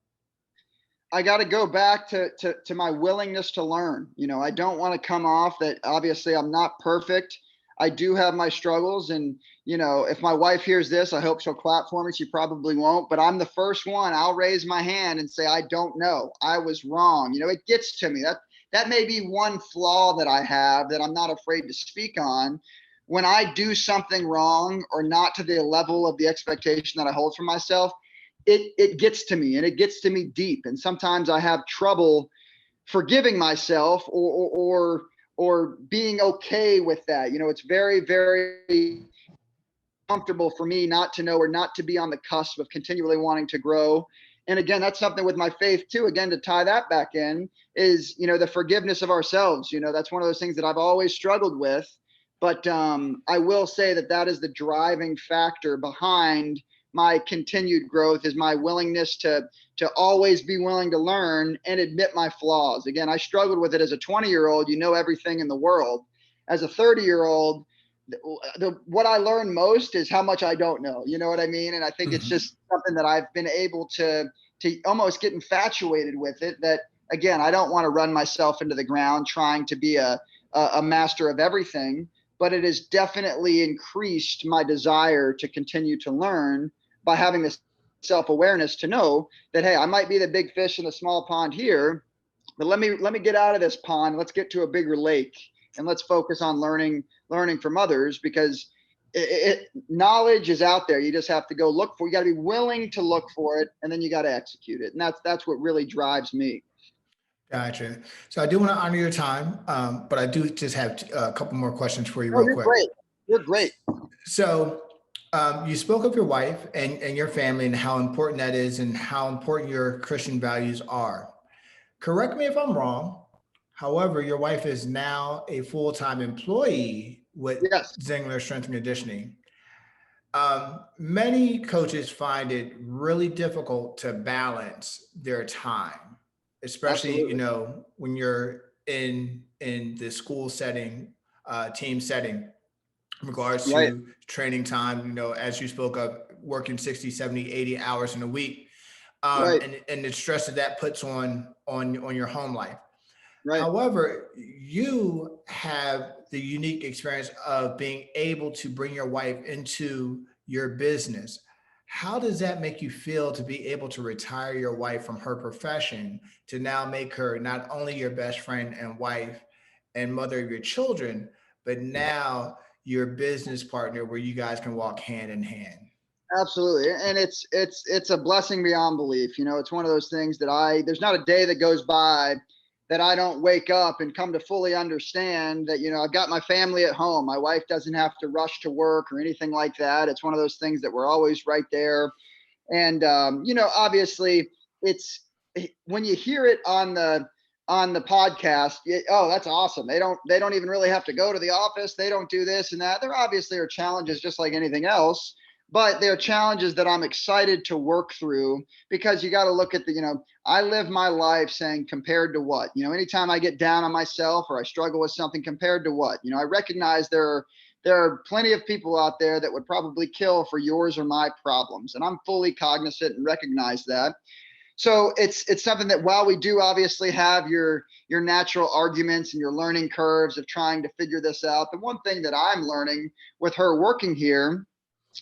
I got to go back to my willingness to learn. I don't want to come off that obviously I'm not perfect. I do have my struggles, and if my wife hears this, I hope she'll clap for me. She probably won't, but I'm the first one. I'll raise my hand and say, I don't know. I was wrong. It gets to me. That may be one flaw that I have that I'm not afraid to speak on. When I do something wrong or not to the level of the expectation that I hold for myself, it gets to me, and it gets to me deep. And sometimes I have trouble forgiving myself or being okay with that. It's very, very comfortable for me not to know, or not to be on the cusp of continually wanting to grow. And again, that's something with my faith too, again, to tie that back in, is, the forgiveness of ourselves. That's one of those things that I've always struggled with. But I will say that is the driving factor behind my continued growth, is my willingness to always be willing to learn and admit my flaws. Again, I struggled with it as a 20-year-old. Everything in the world. As a 30-year-old, what I learned most is how much I don't know. You know what I mean? And I think it's just something that I've been able to almost get infatuated with it, that again, I don't want to run myself into the ground trying to be a master of everything, but it has definitely increased my desire to continue to learn by having this self-awareness to know that, hey, I might be the big fish in the small pond here, but let me get out of this pond. Let's get to a bigger lake, and let's focus on learning learning from others, because knowledge is out there. You just have to go look for, you got to be willing to look for it, and then you got to execute it. And that's what really drives me. Gotcha. So I do want to honor your time, but I do just have a couple more questions for you Oh, real you're quick. great. You're great. So you spoke of your wife and your family and how important that is and how important your Christian values are. Correct me if I'm wrong. However, your wife is now a full-time employee with Yes, Zingler Strength and Conditioning. Many coaches find it really difficult to balance their time, especially absolutely. when you're in the school setting, team setting, in regards Right, to training time. As you spoke of, working 60, 70, 80 hours in a week, right, and the stress that puts on your home life. right. However, you have the unique experience of being able to bring your wife into your business. How does that make you feel to be able to retire your wife from her profession to now make her not only your best friend and wife and mother of your children, but now your business partner where you guys can walk hand in hand? Absolutely. And it's a blessing beyond belief. It's one of those things that there's not a day that goes by that I don't wake up and come to fully understand that, I've got my family at home. My wife doesn't have to rush to work or anything like that. It's one of those things that we're always right there. And, obviously it's, when you hear it on the podcast, oh, that's awesome. They don't even really have to go to the office. They don't do this and that. There obviously are challenges just like anything else, but they're challenges that I'm excited to work through, because you got to look at I live my life saying, compared to what? Anytime I get down on myself or I struggle with something, compared to what? I recognize there are plenty of people out there that would probably kill for yours or my problems, and I'm fully cognizant and recognize that. So it's something that, while we do obviously have your natural arguments and your learning curves of trying to figure this out, the one thing that I'm learning with her working here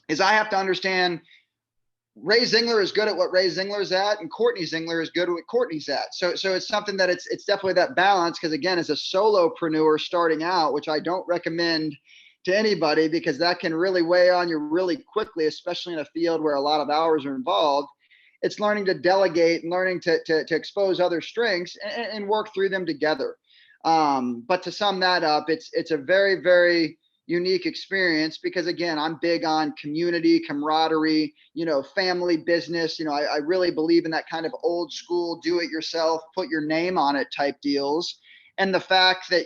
is I have to understand Ray Zingler is good at what Ray Zingler's at, and Courtney Zingler is good at what Courtney's at. So it's something that it's definitely that balance, because again, as a solopreneur starting out, which I don't recommend to anybody, because that can really weigh on you really quickly, especially in a field where a lot of hours are involved. It's learning to delegate and learning to expose other strengths and work through them together. But to sum that up, it's a very, very unique experience, because again, I'm big on community, camaraderie, family business. I really believe in that kind of old school, do it yourself, put your name on it type deals. And the fact that,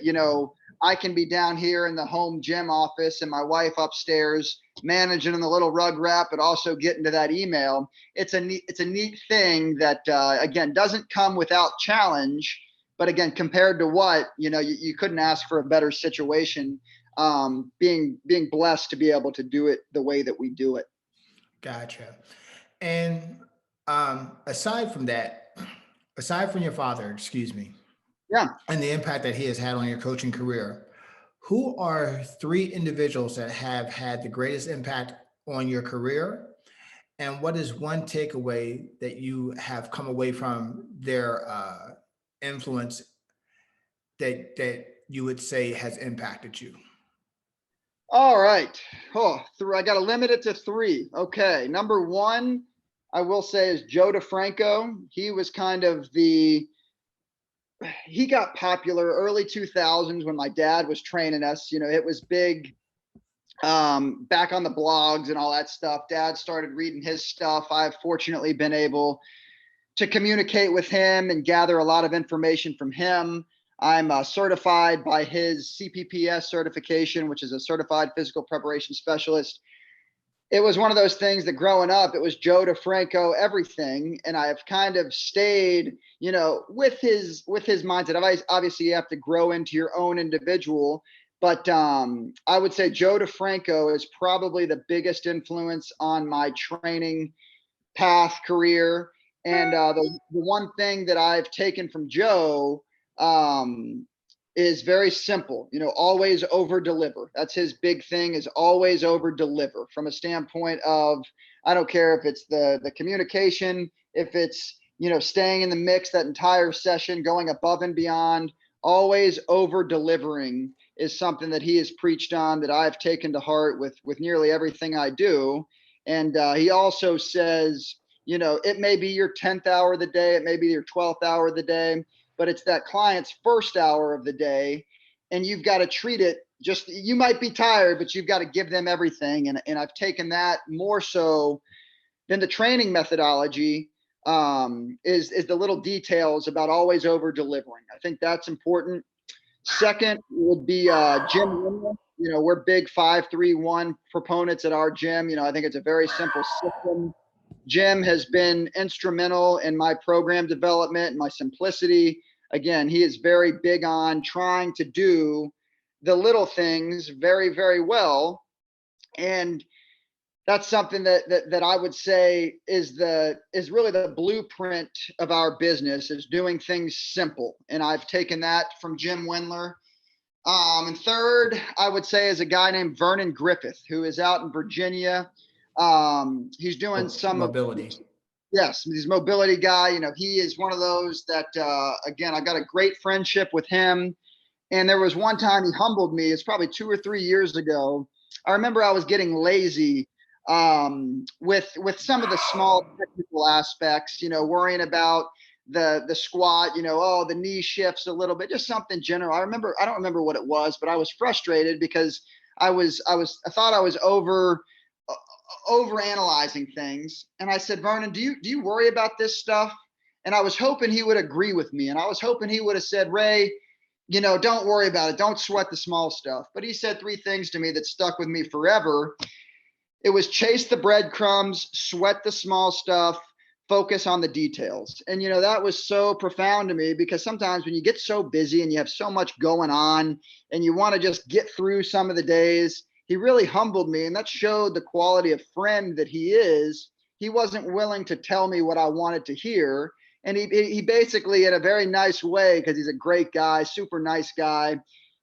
I can be down here in the home gym office and my wife upstairs managing the little rug wrap, but also getting to that email. It's a neat thing that, again, doesn't come without challenge, but again, compared to what, you couldn't ask for a better situation. Being blessed to be able to do it the way that we do it. Gotcha. And aside from that, aside from your father, excuse me, Yeah. and the impact that he has had on your coaching career, who are three individuals that have had the greatest impact on your career? And what is one takeaway that you have come away from their influence that you would say has impacted you? All right. I got to limit it to three. Okay. Number one, I will say, is Joe Defranco. He was kind of he got popular early 2000s when my dad was training us. It was big back on the blogs and all that stuff. Dad started reading his stuff. I've fortunately been able to communicate with him and gather a lot of information from him. I'm certified by his CPPS certification, which is a certified physical preparation specialist. It was one of those things that growing up, it was Joe DeFranco, everything. And I've kind of stayed, with his mindset. Obviously, you have to grow into your own individual. But I would say Joe DeFranco is probably the biggest influence on my training path, career. And the one thing that I've taken from Joe is very simple. Always over deliver. That's his big thing, is always over deliver, from a standpoint of, I don't care if it's the communication, if it's, staying in the mix that entire session, going above and beyond, always over delivering. is something that he has preached on that I've taken to heart with nearly everything I do. And he also says, it may be your 10th hour of the day, it may be your 12th hour of the day, but it's that client's first hour of the day. And you've got to treat it you might be tired, but you've got to give them everything. And I've taken that more so than the training methodology, is the little details about always over delivering. I think that's important. Second would be gym. We're big 5-3-1 proponents at our gym. I think it's a very simple system. Jim has been instrumental in my program development and my simplicity. Again, he is very big on trying to do the little things very, very well. And that's something that I would say is really the blueprint of our business, is doing things simple. And I've taken that from Jim Wendler. And third, I would say, is a guy named Vernon Griffith, who is out in Virginia. He's doing some mobility. Yes, he's a mobility guy. He is one of those that, again, I got a great friendship with him. And there was one time he humbled me. It's probably 2 or 3 years ago. I remember I was getting lazy with some of the small technical aspects, worrying about the squat, the knee shifts a little bit, just something general. I don't remember what it was, but I was frustrated because I thought I was over analyzing things. And I said, Vernon, do you worry about this stuff? And I was hoping he would agree with me. And I was hoping he would have said, Ray, don't worry about it. Don't sweat the small stuff. But he said 3 things to me that stuck with me forever. It was chase the breadcrumbs, sweat the small stuff, focus on the details. And, that was so profound to me, because sometimes when you get so busy and you have so much going on and you want to just get through some of the days, he really humbled me. And that showed the quality of friend that he is. He wasn't willing to tell me what I wanted to hear. And he basically, in a very nice way, because he's a great guy, super nice guy,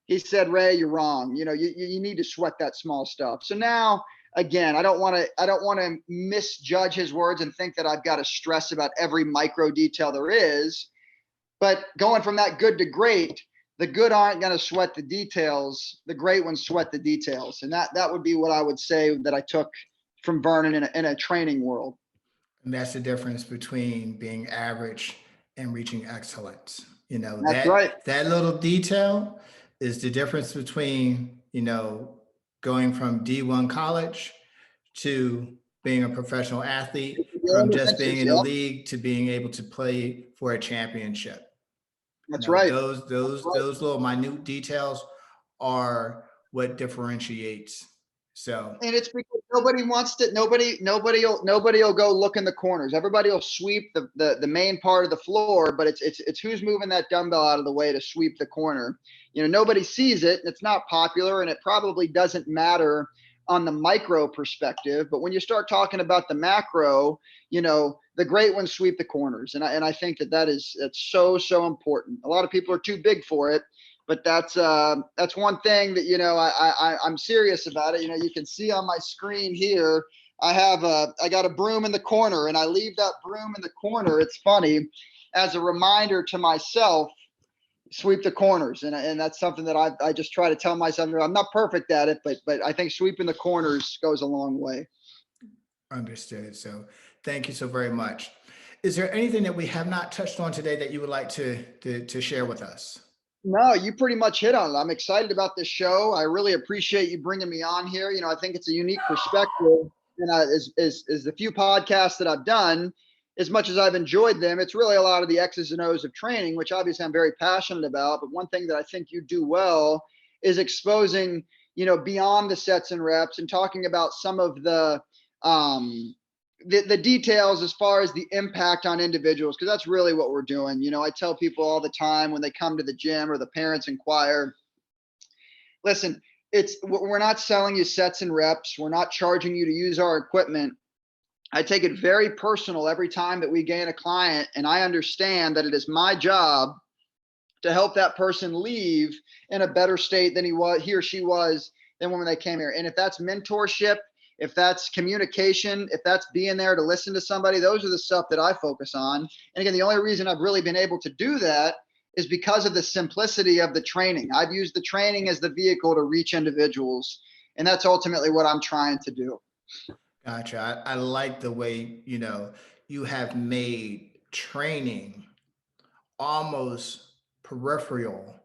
he said, Ray, you're wrong. You need to sweat that small stuff. So now, again, I don't want to misjudge his words and think that I've got to stress about every micro detail there is. But going from that good to great, the good aren't going to sweat the details. The great ones sweat the details. And that would be what I would say that I took from Vernon in a training world. And that's the difference between being average and reaching excellence. That's right. That little detail is the difference between, going from D1 college to being a professional athlete, from just being in a league to being able to play for a championship. That's right. Those little minute details are what differentiates. So, and it's because nobody will go look in the corners. Everybody will sweep the main part of the floor, but it's who's moving that dumbbell out of the way to sweep the corner. Nobody sees it. It's not popular, and it probably doesn't matter on the micro perspective. But when you start talking about the macro, the great ones sweep the corners, and I think that's so important. A lot of people are too big for it. But that's one thing that, I'm serious about it. You can see on my screen here, I got a broom in the corner, and I leave that broom in the corner. It's funny, as a reminder to myself, sweep the corners. And that's something that I just try to tell myself. I'm not perfect at it, but I think sweeping the corners goes a long way. Understood. So thank you so very much. Is there anything that we have not touched on today that you would like to share with us? No, you pretty much hit on it. I'm excited about this show. I really appreciate you bringing me on here. I think it's a unique perspective. And as the few podcasts that I've done, as much as I've enjoyed them, it's really a lot of the X's and O's of training, which obviously I'm very passionate about. But one thing that I think you do well is exposing, beyond the sets and reps, and talking about some of the details as far as the impact on individuals, because that's really what we're doing. I tell people all the time when they come to the gym or the parents inquire, listen, we're not selling you sets and reps. We're not charging you to use our equipment. I take it very personal every time that we gain a client, and I understand that it is my job to help that person leave in a better state than he or she was than when they came here. And if that's mentorship, if that's communication, if that's being there to listen to somebody, those are the stuff that I focus on. And again, the only reason I've really been able to do that is because of the simplicity of the training. I've used the training as the vehicle to reach individuals, and that's ultimately what I'm trying to do. Gotcha. I like the way, you have made training almost peripheral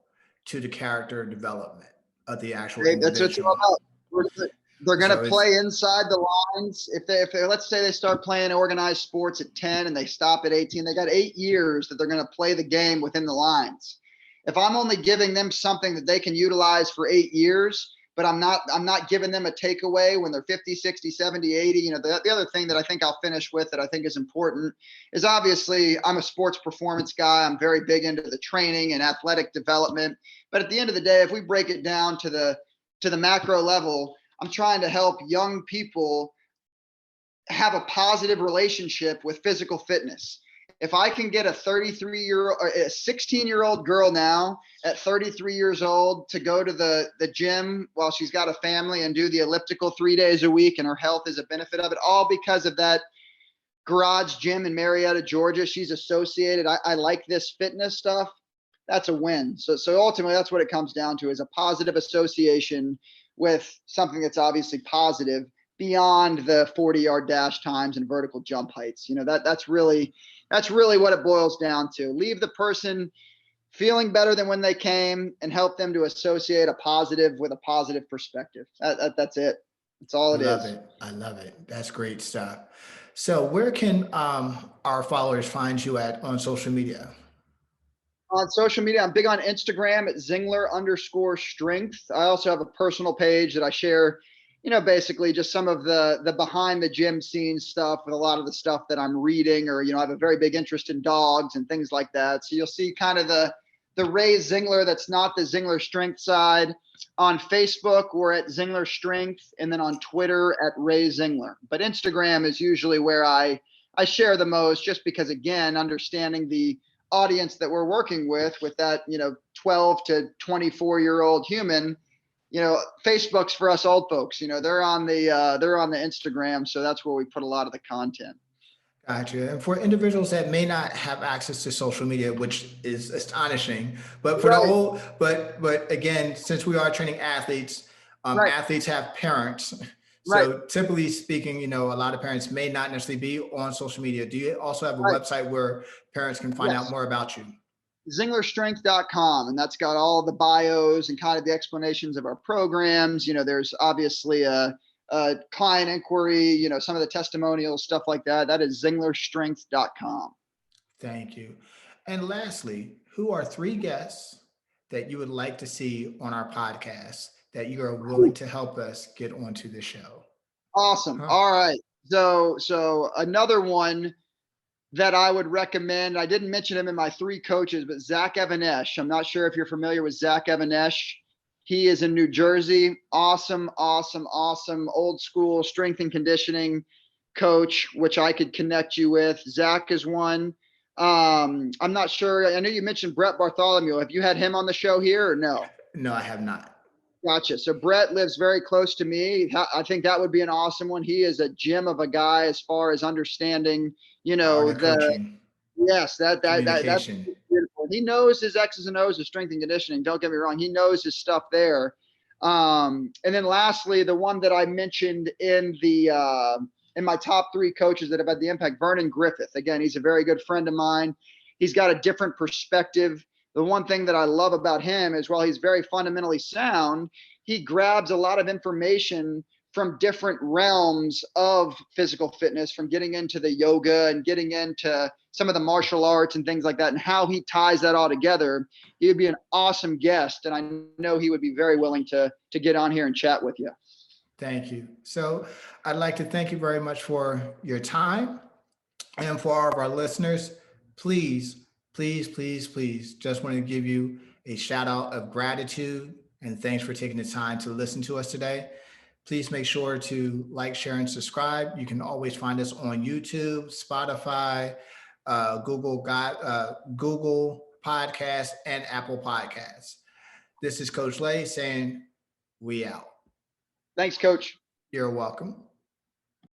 to the character development of the actual Right? That's what it's all individual. about. They're going to So it's play inside the lines. If they, let's say they start playing organized sports at 10 and they stop at 18, they got 8 years that they're going to play the game within the lines. If I'm only giving them something that they can utilize for 8 years, but I'm not giving them a takeaway when they're 50, 60, 70, 80. The other thing that I think I'll finish with that I think is important is, obviously, I'm a sports performance guy. I'm very big into the training and athletic development. But at the end of the day, if we break it down to the macro level, I'm trying to help young people have a positive relationship with physical fitness. If I can get a 16-year-old girl now at 33 years old to go to the gym while she's got a family and do the elliptical 3 days a week, and her health is a benefit of it, all because of that garage gym in Marietta, Georgia. She's associated. I like this fitness stuff. That's a win. So ultimately, that's what it comes down to, is a positive association with something that's obviously positive beyond the 40-yard dash times and vertical jump heights. That's really what it boils down to. Leave the person feeling better than when they came and help them to associate a positive with a positive perspective. That's it. That's all it is. I love it. That's great stuff. So where can our followers find you on social media? On social media, I'm big on Instagram at Zingler_strength. I also have a personal page that I share, basically just some of the behind the gym scene stuff with a lot of the stuff that I'm reading, or, I have a very big interest in dogs and things like that. So you'll see kind of the Ray Zingler that's not the Zingler Strength side. On Facebook, we're at Zingler Strength, and then on Twitter at Ray Zingler. But Instagram is usually where I share the most, just because, again, understanding the audience that we're working with that 12 to 24-year-old human, Facebook's for us old folks. They're on the Instagram, so that's where we put a lot of the content. Gotcha. And for individuals that may not have access to social media, which is astonishing, but Right. but again, since we are training athletes, Right. athletes have parents. Right. So typically speaking, a lot of parents may not necessarily be on social media. Do you also have a Right. website where parents can find out more about you? Zinglerstrength.com, and that's got all the bios and kind of the explanations of our programs. There's obviously a client inquiry, some of the testimonials, stuff like that. That is Zinglerstrength.com. Thank you. And lastly, who are 3 guests that you would like to see on our podcast that you are willing to help us get onto the show? Awesome. All right. So another one that I would recommend, I didn't mention him in my 3 coaches, but Zach Evanesh. I'm not sure if you're familiar with Zach Evanesh. He is in New Jersey. Awesome old school strength and conditioning coach, which I could connect you with. Zach is one. I'm not sure. I know you mentioned Brett Bartholomew. Have you had him on the show here or no? No, I have not. Gotcha. So Brett lives very close to me. I think that would be an awesome one. He is a gem of a guy as far as understanding, Coaching. Yes, that's Communication. beautiful. He knows his X's and O's of strength and conditioning. Don't get me wrong. He knows his stuff there. And then lastly, the one that I mentioned in my top 3 coaches that have had the impact, Vernon Griffith. Again, he's a very good friend of mine. He's got a different perspective. The one thing that I love about him is, while he's very fundamentally sound, he grabs a lot of information from different realms of physical fitness, from getting into the yoga and getting into some of the martial arts and things like that, and how he ties that all together. He would be an awesome guest, and I know he would be very willing to get on here and chat with you. Thank you. So I'd like to thank you very much for your time. And for all of our listeners, please, just want to give you a shout out of gratitude and thanks for taking the time to listen to us today. Please make sure to like, share, and subscribe. You can always find us on YouTube, Spotify, Google Podcasts, and Apple Podcasts. This is Coach Lay saying, we out. Thanks, Coach. You're welcome.